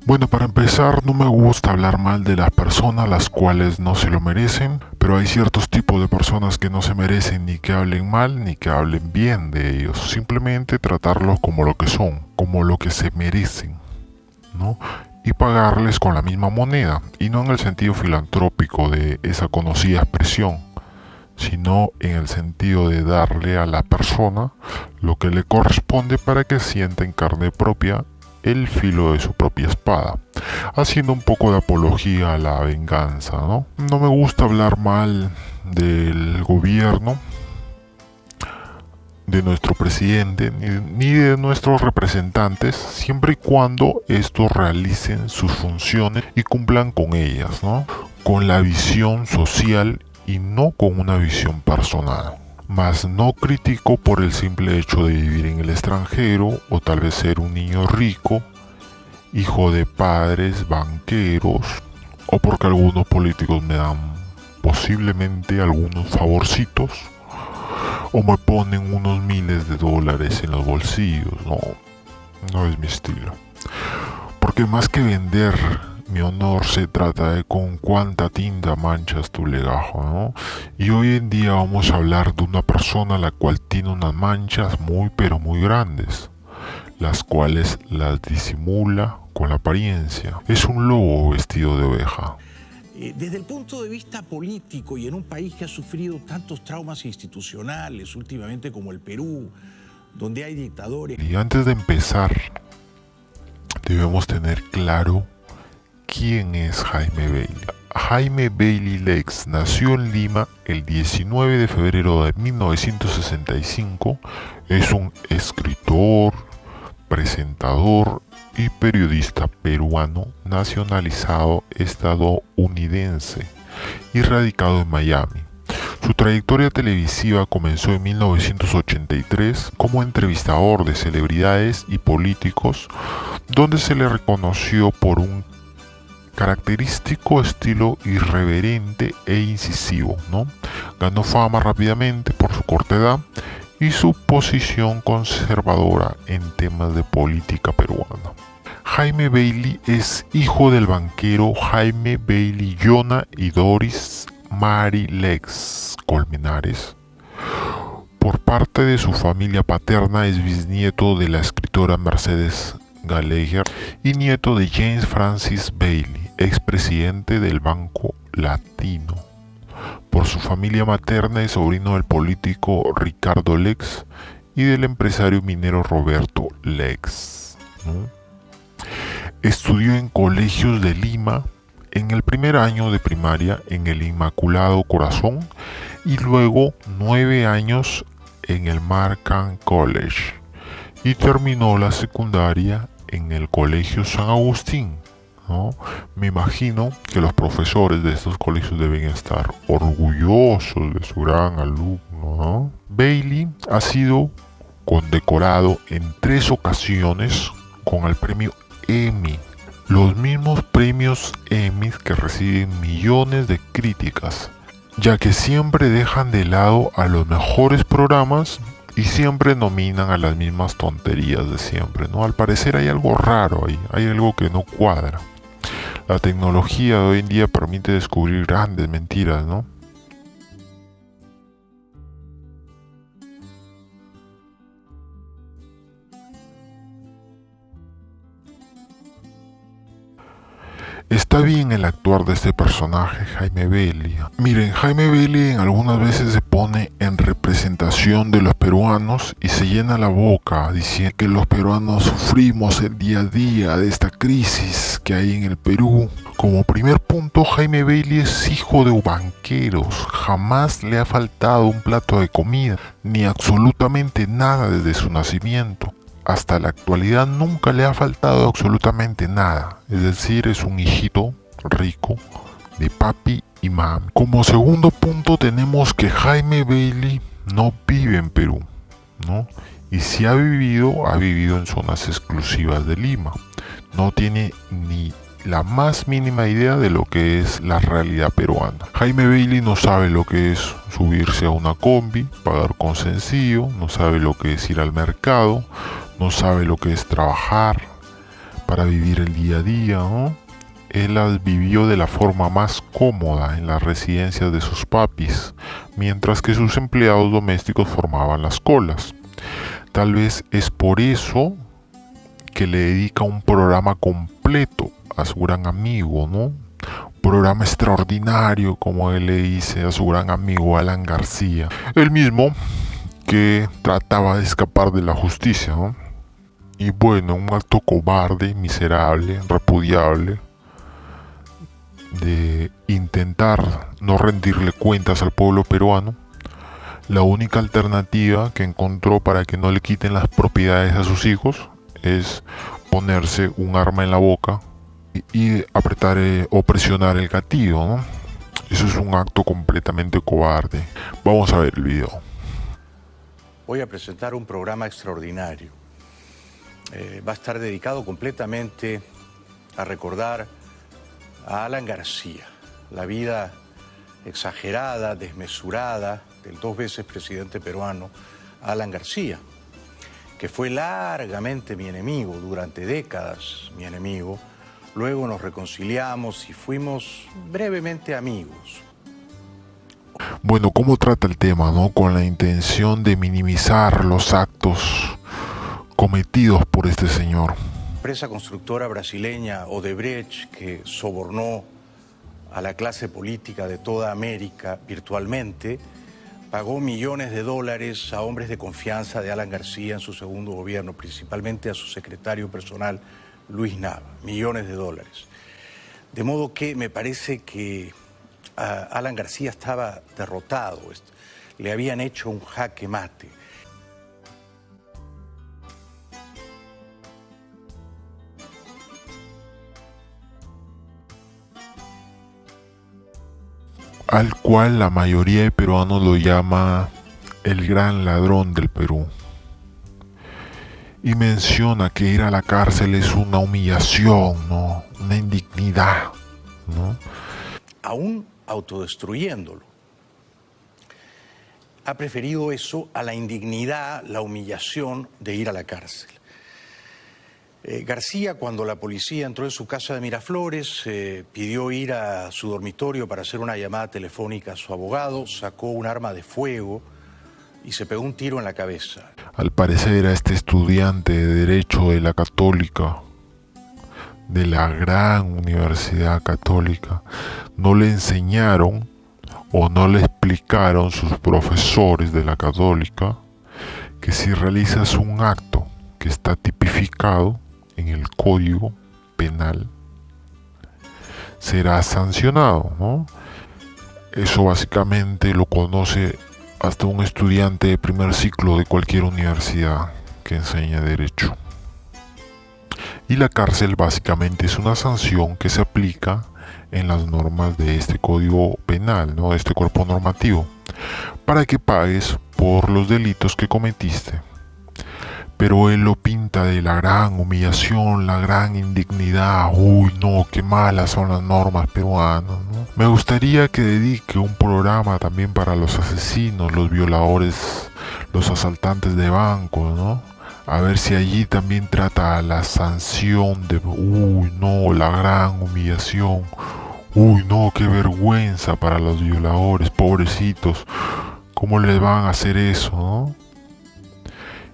Bueno, para empezar, no me gusta hablar mal de las personas las cuales no se lo merecen, pero hay ciertos tipos de personas que no se merecen ni que hablen mal ni que hablen bien de ellos. Simplemente tratarlos como lo que son, como lo que se merecen, ¿no? Y pagarles con la misma moneda, y no en el sentido filantrópico de esa conocida expresión, sino en el sentido de darle a la persona lo que le corresponde para que sienta en carne propia el filo de su propia espada, haciendo un poco de apología a la venganza, ¿no? No me gusta hablar mal del gobierno, de nuestro presidente, ni de nuestros representantes, siempre y cuando estos realicen sus funciones y cumplan con ellas, ¿no? Con la visión social y no con una visión personal. Mas no critico por el simple hecho de vivir en el extranjero o tal vez ser un niño rico, hijo de padres banqueros, o porque algunos políticos me dan posiblemente algunos favorcitos o me ponen unos miles de dólares en los bolsillos. No, no es mi estilo. Porque más que vender mi honor, se trata de con cuánta tinta manchas tu legajo, ¿no? Y hoy en día vamos a hablar de una persona la cual tiene unas manchas muy pero muy grandes, las cuales las disimula con la apariencia. Es un lobo vestido de oveja. Desde el punto de vista político y en un país que ha sufrido tantos traumas institucionales últimamente como el Perú, donde hay dictadores. Y antes de empezar, debemos tener claro quién es Jaime Bailey. Jaime Bailey Lex nació en Lima el 19 de febrero de 1965. Es un escritor, presentador y periodista peruano nacionalizado estadounidense y radicado en Miami. Su trayectoria televisiva comenzó en 1983 como entrevistador de celebridades y políticos, donde se le reconoció por un característico estilo irreverente e incisivo, ¿no? Ganó fama rápidamente por su corta edad y su posición conservadora en temas de política peruana. Jaime Bailey es hijo del banquero Jaime Bailey Llona y Doris Mary Lex Colmenares. Por parte de su familia paterna es bisnieto de la escritora Mercedes Gallagher y nieto de James Francis Bailey, expresidente del Banco Latino. Por su familia materna es sobrino del político Ricardo Lex y del empresario minero Roberto Lex, ¿no? Estudió en colegios de Lima, en el primer año de primaria en el Inmaculado Corazón y luego 9 años en el Markham College, y terminó la secundaria en el Colegio San Agustín, ¿no? Me imagino que los profesores de estos colegios deben estar orgullosos de su gran alumno, ¿no? Bailey ha sido condecorado en 3 ocasiones con el premio Emmy, los mismos premios Emmy que reciben millones de críticas, ya que siempre dejan de lado a los mejores programas y siempre nominan a las mismas tonterías de siempre, ¿no? Al parecer hay algo raro ahí, hay algo que no cuadra. La tecnología de hoy en día permite descubrir grandes mentiras, ¿no? Está bien el actuar de este personaje, Jaime Bailey. Miren, Jaime Bailey algunas veces se pone en representación de los peruanos y se llena la boca diciendo que los peruanos sufrimos el día a día de esta crisis que hay en el Perú. Como primer punto, Jaime Bailey es hijo de banqueros. Jamás le ha faltado un plato de comida, ni absolutamente nada desde su nacimiento. Hasta la actualidad nunca le ha faltado absolutamente nada, es decir, es un hijito rico de papi y mami. Como segundo punto tenemos que Jaime Bailey no vive en Perú, ¿no? Y si ha vivido en zonas exclusivas de Lima. No tiene ni la más mínima idea de lo que es la realidad peruana. Jaime Bailey no sabe lo que es subirse a una combi, pagar con sencillo, no sabe lo que es ir al mercado, no sabe lo que es trabajar para vivir el día a día, ¿no? Él las vivió de la forma más cómoda en las residencias de sus papis, mientras que sus empleados domésticos formaban las colas. Tal vez es por eso que le dedica un programa completo a su gran amigo, ¿no? Programa extraordinario, como él le dice a su gran amigo Alan García, el mismo que trataba de escapar de la justicia, ¿no? Y bueno, un acto cobarde, miserable, repudiable, de intentar no rendirle cuentas al pueblo peruano. La única alternativa que encontró para que no le quiten las propiedades a sus hijos es ponerse un arma en la boca y apretar o presionar el gatillo, ¿no? Eso es un acto completamente cobarde. Vamos a ver el video. Voy a presentar un programa extraordinario. Va a estar dedicado completamente a recordar a Alan García, la vida exagerada, desmesurada del 2 veces presidente peruano Alan García, que fue largamente mi enemigo, durante décadas mi enemigo. Luego nos reconciliamos y fuimos brevemente amigos. Bueno, ¿cómo trata el tema, no? Con la intención de minimizar los actos cometidos por este señor. Empresa constructora brasileña Odebrecht, que sobornó a la clase política de toda América virtualmente, pagó millones de dólares a hombres de confianza de Alan García en su segundo gobierno, principalmente a su secretario personal, Luis Nava, millones de dólares. De modo que me parece que Alan García estaba derrotado, le habían hecho un jaque mate. Al cual la mayoría de peruanos lo llama el gran ladrón del Perú. Y menciona que ir a la cárcel es una humillación, ¿no? Una indignidad, ¿no? Aún autodestruyéndolo. Ha preferido eso a la indignidad, la humillación de ir a la cárcel. García, cuando la policía entró en su casa de Miraflores, pidió ir a su dormitorio para hacer una llamada telefónica a su abogado, sacó un arma de fuego y se pegó un tiro en la cabeza. Al parecer a este estudiante de Derecho de la Católica, de la gran Universidad Católica, no le enseñaron o no le explicaron sus profesores de la Católica que si realizas un acto que está tipificado en el Código Penal, será sancionado, ¿no? Eso básicamente lo conoce hasta un estudiante de primer ciclo de cualquier universidad que enseña Derecho. Y la cárcel básicamente es una sanción que se aplica en las normas de este Código Penal, ¿no? De este cuerpo normativo, para que pagues por los delitos que cometiste. Pero él lo pinta de la gran humillación, la gran indignidad. Uy, no, qué malas son las normas peruanas, ¿no? Me gustaría que dedique un programa también para los asesinos, los violadores, los asaltantes de bancos, ¿no? A ver si allí también trata la sanción de, uy, no, la gran humillación. Uy, no, qué vergüenza para los violadores, pobrecitos. ¿Cómo les van a hacer eso, no?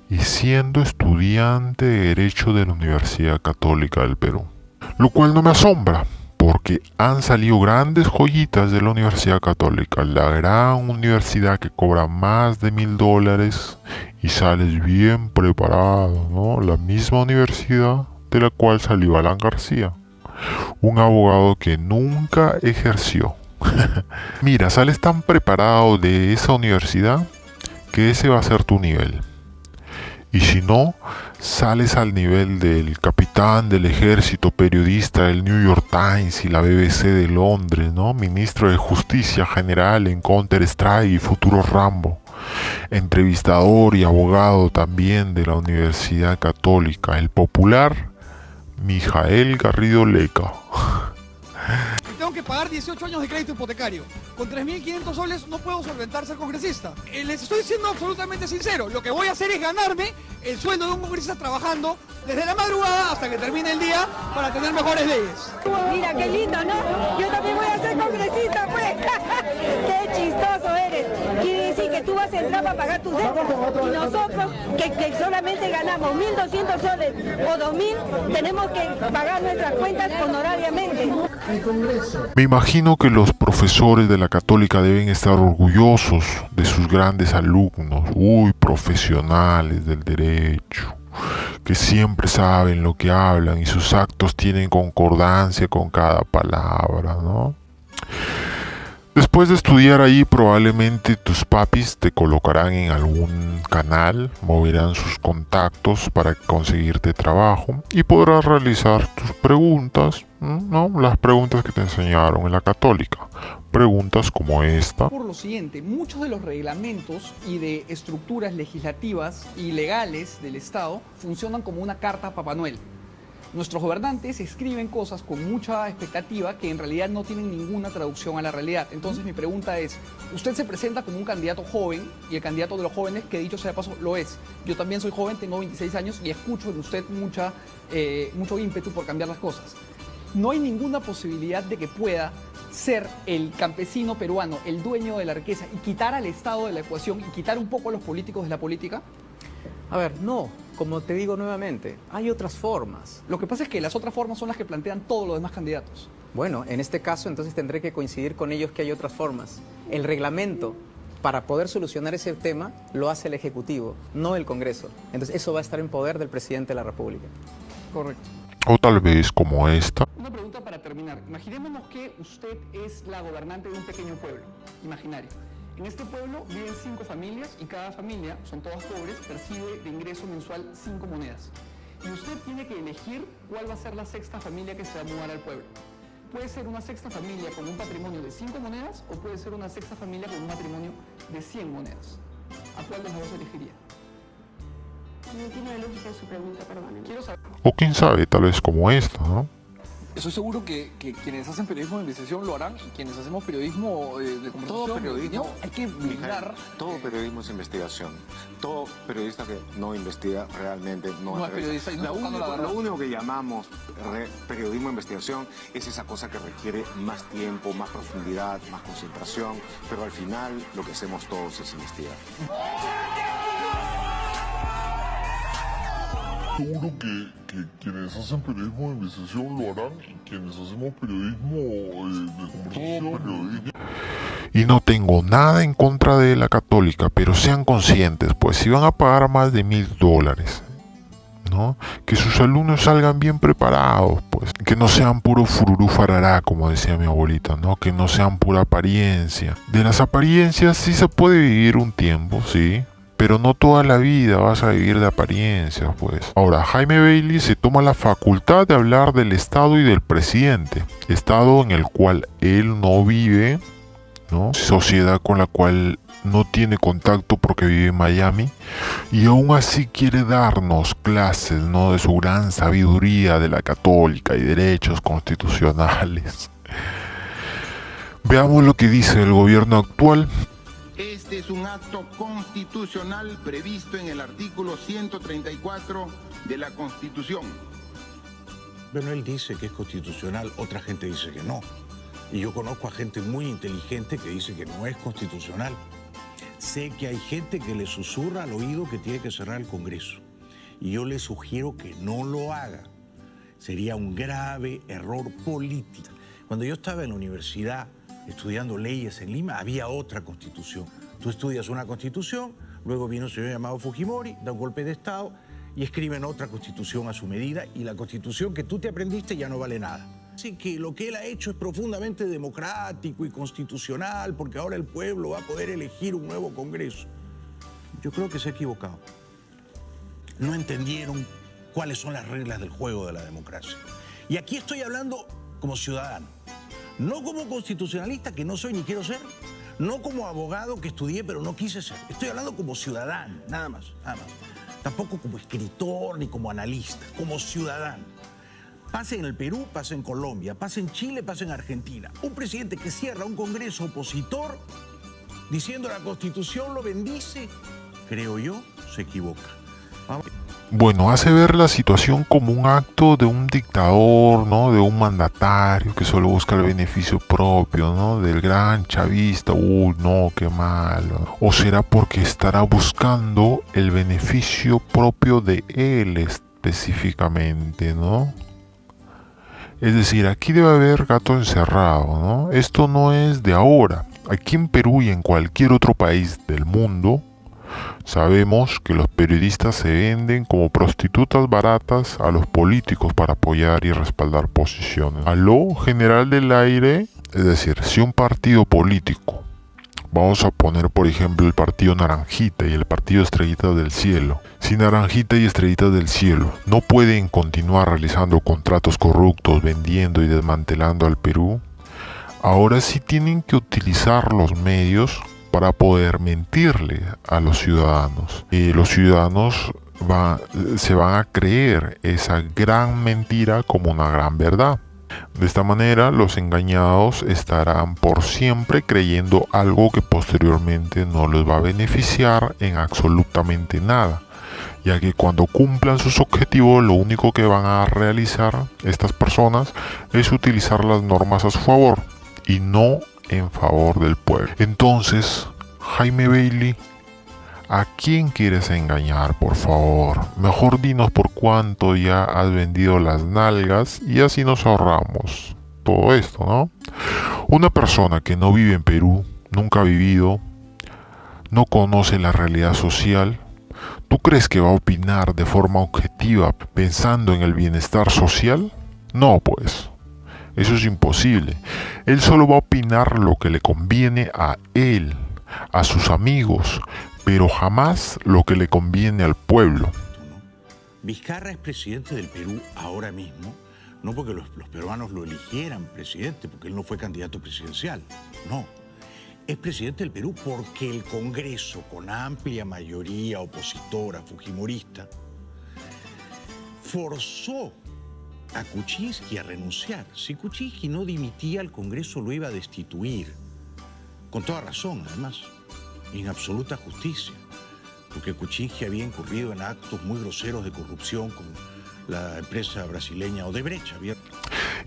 Y siendo estudiante de Derecho de la Universidad Católica del Perú. Lo cual no me asombra, porque han salido grandes joyitas de la Universidad Católica, la gran universidad que cobra más de $1000 y sales bien preparado, ¿no? La misma universidad de la cual salió Alan García, un abogado que nunca ejerció. Mira, sales tan preparado de esa universidad que ese va a ser tu nivel. Y si no, sales al nivel del capitán del ejército, periodista del New York Times y la BBC de Londres, ¿no? Ministro de Justicia General en Counter-Strike y futuro Rambo. Entrevistador y abogado también de la Universidad Católica, el popular Mijael Garrido Leca. Tengo que pagar 18 años de crédito hipotecario. Con 3.500 soles no puedo solventar ser congresista. Les estoy siendo absolutamente sincero. Lo que voy a hacer es ganarme el sueldo de un congresista trabajando desde la madrugada hasta que termine el día para tener mejores leyes. Mira, qué lindo, ¿no? Yo también voy a ser congresista, pues. Qué chistoso eres. Quiere decir que tú vas a entrar para pagar tus deudas. Y nosotros, que solamente ganamos 1.200 soles o 2.000, tenemos que pagar nuestras cuentas honorariamente. Me imagino que los profesores de la Católica deben estar orgullosos de sus grandes alumnos, profesionales del derecho, que siempre saben lo que hablan y sus actos tienen concordancia con cada palabra, ¿no? Después de estudiar ahí, probablemente tus papis te colocarán en algún canal, moverán sus contactos para conseguirte trabajo y podrás realizar tus preguntas, ¿no? Las preguntas que te enseñaron en la Católica. Preguntas como esta. Por lo siguiente, muchos de los reglamentos y de estructuras legislativas y legales del Estado funcionan como una carta a Papá Noel. Nuestros gobernantes escriben cosas con mucha expectativa que en realidad no tienen ninguna traducción a la realidad. Entonces mi pregunta es, usted se presenta como un candidato joven y el candidato de los jóvenes, que dicho sea de paso, lo es. Yo también soy joven, tengo 26 años y escucho en usted mucho ímpetu por cambiar las cosas. No hay ninguna posibilidad de que pueda ser el campesino peruano, el dueño de la riqueza y quitar al Estado de la ecuación y quitar un poco a los políticos de la política. A ver, no, como te digo nuevamente, hay otras formas. Lo que pasa es que las otras formas son las que plantean todos los demás candidatos. Bueno, en este caso entonces tendré que coincidir con ellos que hay otras formas. El reglamento para poder solucionar ese tema lo hace el Ejecutivo, no el Congreso. Entonces eso va a estar en poder del Presidente de la República. Correcto. O tal vez como esta. Una pregunta para terminar. Imaginémonos que usted es la gobernante de un pequeño pueblo imaginario. En este pueblo viven 5 familias y cada familia, son todas pobres, percibe de ingreso mensual 5 monedas. Y usted tiene que elegir cuál va a ser la sexta familia que se va a mudar al pueblo. Puede ser una sexta familia con un patrimonio de 5 monedas o puede ser una sexta familia con un patrimonio de 100 monedas. ¿A cuál de las dos elegiría? No entiendo la lógica de su pregunta, perdónenme. Quiero saber. O quién sabe, tal vez como esta, ¿no? Estoy seguro que quienes hacen periodismo de investigación lo harán y quienes hacemos periodismo de conversación, todo periodismo, hay que blindar. Todo periodismo es investigación. Todo periodista que no investiga realmente no es periodista. Lo único que llamamos periodismo de investigación es esa cosa que requiere más tiempo, más profundidad, más concentración, pero al final lo que hacemos todos es investigar. Seguro que quienes hacen periodismo de investigación lo harán y quienes hacemos periodismo de conversación. Y no tengo nada en contra de la Católica, pero sean conscientes, pues si van a pagar más de $1000, ¿no? Que sus alumnos salgan bien preparados, pues que no sean puro fururú farará, como decía mi abuelita, ¿no? Que no sean pura apariencia. De las apariencias sí se puede vivir un tiempo, sí, pero no toda la vida vas a vivir de apariencias, pues. Ahora, Jaime Bailey se toma la facultad de hablar del Estado y del presidente, Estado en el cual él no vive, ¿no? Sociedad con la cual no tiene contacto porque vive en Miami, y aún así quiere darnos clases, ¿no? De su gran sabiduría de la Católica y derechos constitucionales. Veamos lo que dice el gobierno actual. Este es un acto constitucional previsto en el artículo 134 de la Constitución. Bueno, él dice que es constitucional, otra gente dice que no. Y yo conozco a gente muy inteligente que dice que no es constitucional. Sé que hay gente que le susurra al oído que tiene que cerrar el Congreso. Y yo le sugiero que no lo haga. Sería un grave error político. Cuando yo estaba en la universidad estudiando leyes en Lima, había otra constitución. Tú estudias una constitución, luego viene un señor llamado Fujimori, da un golpe de Estado y escriben otra constitución a su medida y la constitución que tú te aprendiste ya no vale nada. Así que lo que él ha hecho es profundamente democrático y constitucional porque ahora el pueblo va a poder elegir un nuevo Congreso. Yo creo que se ha equivocado. No entendieron cuáles son las reglas del juego de la democracia. Y aquí estoy hablando como ciudadano. No como constitucionalista, que no soy ni quiero ser. No como abogado que estudié, pero no quise ser. Estoy hablando como ciudadano, nada más, nada más. Tampoco como escritor ni como analista, como ciudadano. Pasa en el Perú, pasa en Colombia, pasa en Chile, pasa en Argentina. Un presidente que cierra un congreso opositor diciendo la Constitución lo bendice, creo yo, se equivoca. Bueno, hace ver la situación como un acto de un dictador, ¿no? De un mandatario que solo busca el beneficio propio, ¿no? Del gran chavista. Uy, no, qué malo. ¿O será porque estará buscando el beneficio propio de él específicamente, ¿no? Es decir, aquí debe haber gato encerrado, ¿no? Esto no es de ahora. Aquí en Perú y en cualquier otro país del mundo, sabemos que los periodistas se venden como prostitutas baratas a los políticos para apoyar y respaldar posiciones. A lo general del aire, es decir, si un partido político, vamos a poner por ejemplo el partido Naranjita y el partido Estrellitas del Cielo, si Naranjita y Estrellitas del Cielo no pueden continuar realizando contratos corruptos, vendiendo y desmantelando al Perú, ahora sí tienen que utilizar los medios para poder mentirle a los ciudadanos. Y los ciudadanos se van a creer esa gran mentira como una gran verdad. De esta manera, los engañados estarán por siempre creyendo algo que posteriormente no les va a beneficiar en absolutamente nada, ya que cuando cumplan sus objetivos, lo único que van a realizar estas personas es utilizar las normas a su favor y no en favor del pueblo. Entonces, Jaime Bailey, ¿a quién quieres engañar, por favor? Mejor dinos por cuánto ya has vendido las nalgas y así nos ahorramos todo esto, ¿no? Una persona que no vive en Perú, nunca ha vivido, no conoce la realidad social, ¿tú crees que va a opinar de forma objetiva pensando en el bienestar social? No, pues. Eso es imposible. Él solo va a opinar lo que le conviene a él, a sus amigos, pero jamás lo que le conviene al pueblo. Vizcarra es presidente del Perú ahora mismo, no porque los peruanos lo eligieran presidente, porque él no fue candidato presidencial, no. Es presidente del Perú porque el Congreso, con amplia mayoría opositora, fujimorista, forzó a Kuczynski a renunciar. Si Kuczynski no dimitía, el Congreso lo iba a destituir. Con toda razón, además, en absoluta justicia. Porque Kuczynski había incurrido en actos muy groseros de corrupción con la empresa brasileña Odebrecht.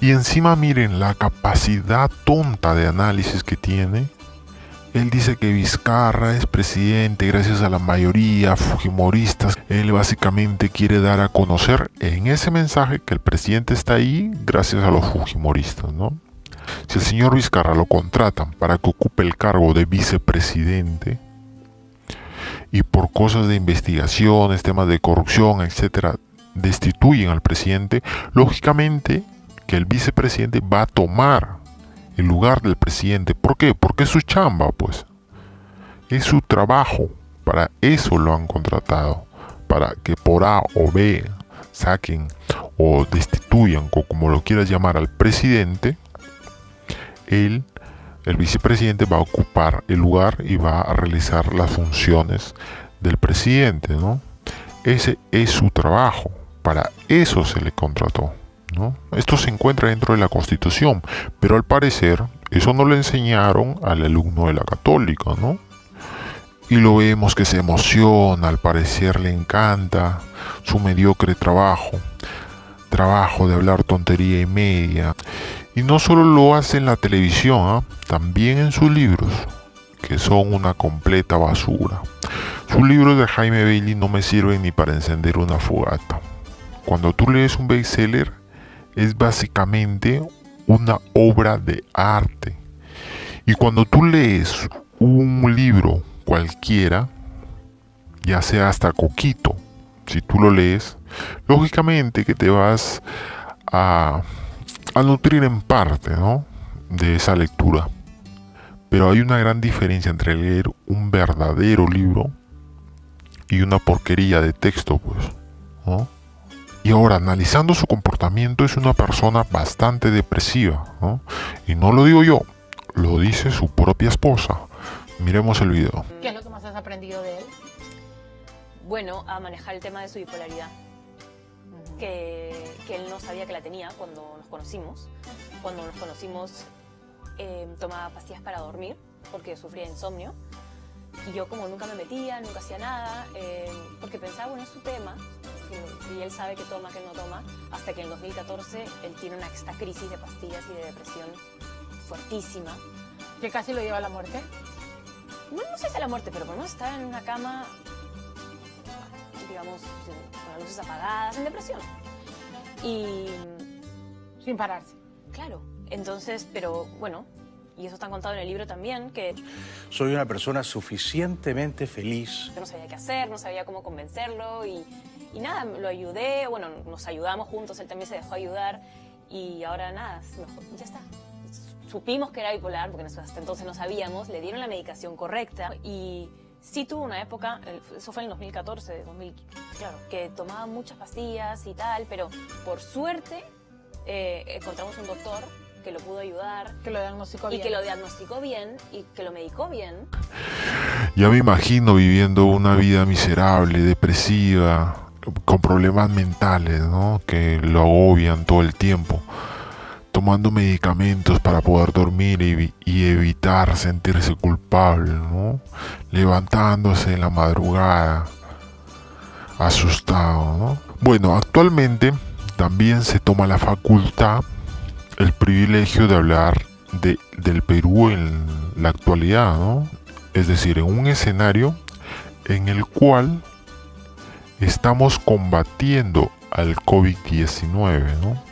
Y encima miren la capacidad tonta de análisis que tiene. Él dice que Vizcarra es presidente gracias a la mayoría fujimoristas. Él básicamente quiere dar a conocer en ese mensaje que el presidente está ahí gracias a los fujimoristas, ¿no? Si el señor Vizcarra lo contratan para que ocupe el cargo de vicepresidente y por cosas de investigaciones, temas de corrupción, etcétera, destituyen al presidente, lógicamente que el vicepresidente va a tomar el lugar del presidente. ¿Por qué? Porque es su chamba, pues. Es su trabajo. Para eso lo han contratado. Para que por A o B saquen o destituyan, o como lo quieras llamar, al presidente. El vicepresidente va a ocupar el lugar y va a realizar las funciones del presidente, ¿no? Ese es su trabajo. Para eso se le contrató, ¿no? Esto se encuentra dentro de la Constitución, pero al parecer eso no le enseñaron al alumno de la Católica, ¿no? Y lo vemos que se emociona, al parecer le encanta su mediocre trabajo de hablar tontería y media. Y no solo lo hace en la televisión, también en sus libros, que son una completa basura. Sus libros de Jaime Bailey no me sirven ni para encender una fogata. Cuando tú lees un bestseller, es básicamente una obra de arte. Y cuando tú lees un libro cualquiera, ya sea hasta Coquito, si tú lo lees, lógicamente que te vas a nutrir en parte, ¿no?, de esa lectura. Pero hay una gran diferencia entre leer un verdadero libro y una porquería de texto, pues, ¿no? Y ahora, analizando su comportamiento, es una persona bastante depresiva, ¿no? Y no lo digo yo, lo dice su propia esposa. Miremos el video. ¿Qué es lo que más has aprendido de él? Bueno, a manejar el tema de su bipolaridad. Que que él no sabía que la tenía cuando nos conocimos. Cuando nos conocimos tomaba pastillas para dormir porque sufría insomnio. Y yo como nunca me metía, nunca hacía nada, porque pensaba, bueno, es su tema. Y él sabe que toma, que no toma, hasta que en 2014 él tiene esta crisis de pastillas y de depresión fuertísima. ¿Que casi lo lleva a la muerte? No sé si a la muerte, pero por lo menos está en una cama, digamos, con las luces apagadas, en depresión. Y... sin pararse. Claro, entonces, pero bueno, y eso está contado en el libro también, que... Soy una persona suficientemente feliz. No sabía qué hacer, no sabía cómo convencerlo y nada, lo ayudé, bueno, nos ayudamos juntos, él también se dejó ayudar y ahora nada, ya está. Supimos que era bipolar, porque hasta entonces no sabíamos, le dieron la medicación correcta y sí tuvo una época, eso fue en el 2014, claro, que tomaba muchas pastillas y tal, pero por suerte encontramos un doctor que lo pudo ayudar. Que lo diagnosticó bien. Y que lo diagnosticó bien y que lo medicó bien. Ya me imagino viviendo una vida miserable, depresiva, con problemas mentales, ¿no? Que lo agobian todo el tiempo. Tomando medicamentos para poder dormir y evitar sentirse culpable, ¿no? Levantándose en la madrugada, asustado, ¿no? Bueno, actualmente también se toma la facultad, el privilegio de hablar del Perú en la actualidad, ¿no? Es decir, en un escenario en el cual estamos combatiendo al COVID-19, ¿no?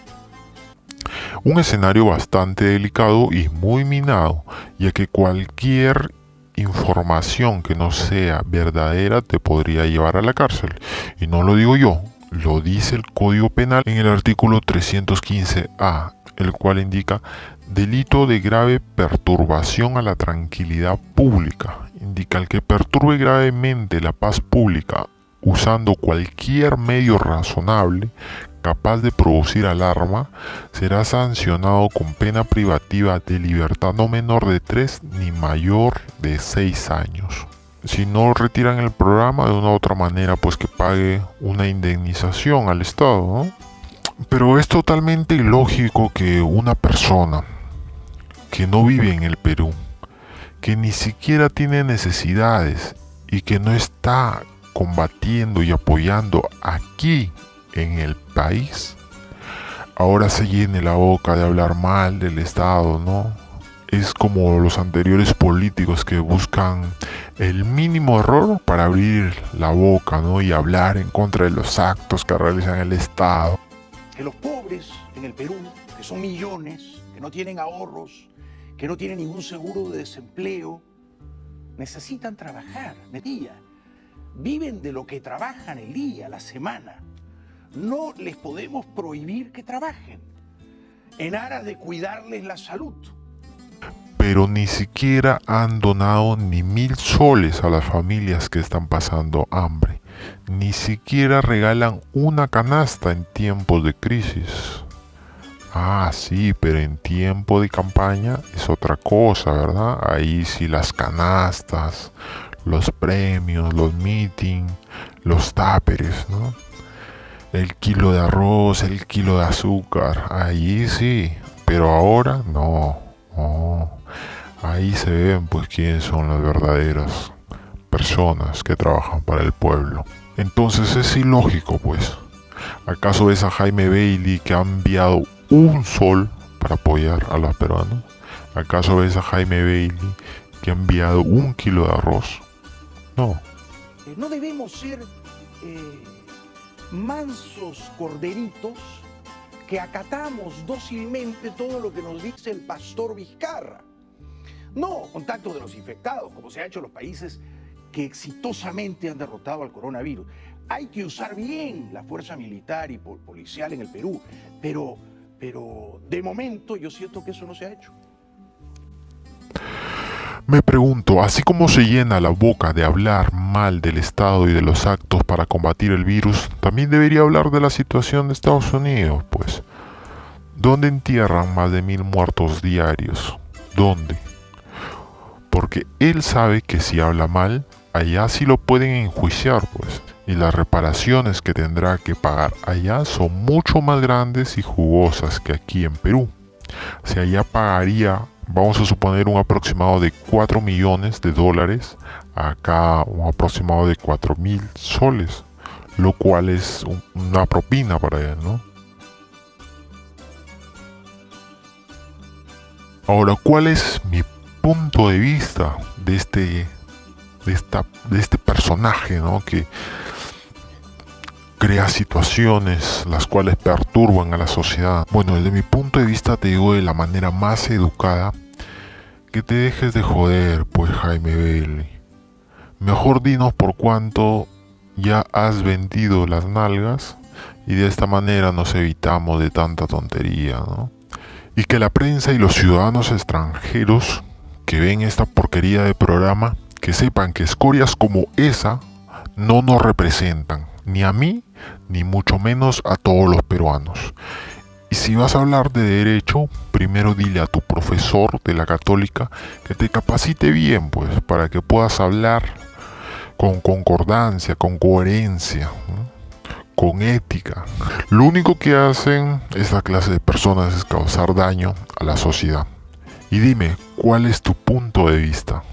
Un escenario bastante delicado y muy minado, ya que cualquier información que no sea verdadera te podría llevar a la cárcel. Y no lo digo yo, lo dice el Código Penal en el artículo 315A, el cual indica delito de grave perturbación a la tranquilidad pública. Indica el que perturbe gravemente la paz pública usando cualquier medio razonable capaz de producir alarma, será sancionado con pena privativa de libertad no menor de 3 ni mayor de 6 años. Si no retiran el programa de una u otra manera, pues que pague una indemnización al Estado, ¿no? Pero es totalmente ilógico que una persona que no vive en el Perú, que ni siquiera tiene necesidades y que no está combatiendo y apoyando aquí en el país, ahora se llene la boca de hablar mal del Estado, ¿no? Es como los anteriores políticos que buscan el mínimo error para abrir la boca, ¿no? Y hablar en contra de los actos que realizan el Estado. Que los pobres en el Perú, que son millones, que no tienen ahorros, que no tienen ningún seguro de desempleo, necesitan trabajar de día. Viven de lo que trabajan el día, la semana. No les podemos prohibir que trabajen en aras de cuidarles la salud. Pero ni siquiera han donado ni 1.000 soles a las familias que están pasando hambre. Ni siquiera regalan una canasta en tiempos de crisis. Ah, sí, pero en tiempo de campaña es otra cosa, ¿verdad? Ahí sí las canastas, los premios, los meetings, los táperes, ¿no? El kilo de arroz, el kilo de azúcar, ahí sí, pero ahora no. Ahí se ven pues quiénes son las verdaderas personas que trabajan para el pueblo. Entonces es ilógico pues. ¿Acaso ves a Jaime Bailey que ha enviado un sol para apoyar a los peruanos? ¿Acaso ves a Jaime Bailey que ha enviado 1 kilo de arroz? No. No debemos ser mansos corderitos que acatamos dócilmente todo lo que nos dice el pastor Vizcarra. No contacto de los infectados, como se ha hecho en los países que exitosamente han derrotado al coronavirus. Hay que usar bien la fuerza militar y policial en el Perú, pero de momento yo siento que eso no se ha hecho. Me pregunto, así como se llena la boca de hablar mal del Estado y de los actos para combatir el virus, también debería hablar de la situación de Estados Unidos, pues. ¿Dónde entierran más de 1.000 muertos diarios? ¿Dónde? Porque él sabe que si habla mal, allá sí lo pueden enjuiciar, pues. y las reparaciones que tendrá que pagar allá son mucho más grandes y jugosas que aquí en Perú. Si allá pagaría, vamos a suponer, un aproximado de 4 millones de dólares, acá un aproximado de 4.000 soles, lo cual es una propina para él, ¿no? Ahora, ¿cuál es mi punto de vista de este personaje, ¿no? Que crea situaciones las cuales perturban a la sociedad? Bueno, desde mi punto de vista te digo de la manera más educada que te dejes de joder, pues, Jaime Bailey. Mejor dinos por cuánto ya has vendido las nalgas y de esta manera nos evitamos de tanta tontería, ¿no? Y que la prensa y los ciudadanos extranjeros que ven esta porquería de programa, que sepan que escorias como esa no nos representan, ni a mí, ni mucho menos a todos los peruanos. Y si vas a hablar de derecho, primero dile a tu profesor de la Católica que te capacite bien, pues, para que puedas hablar con concordancia, con coherencia, ¿no? Con ética. Lo único que hacen esta clase de personas es causar daño a la sociedad. Y dime, ¿cuál es tu punto de vista?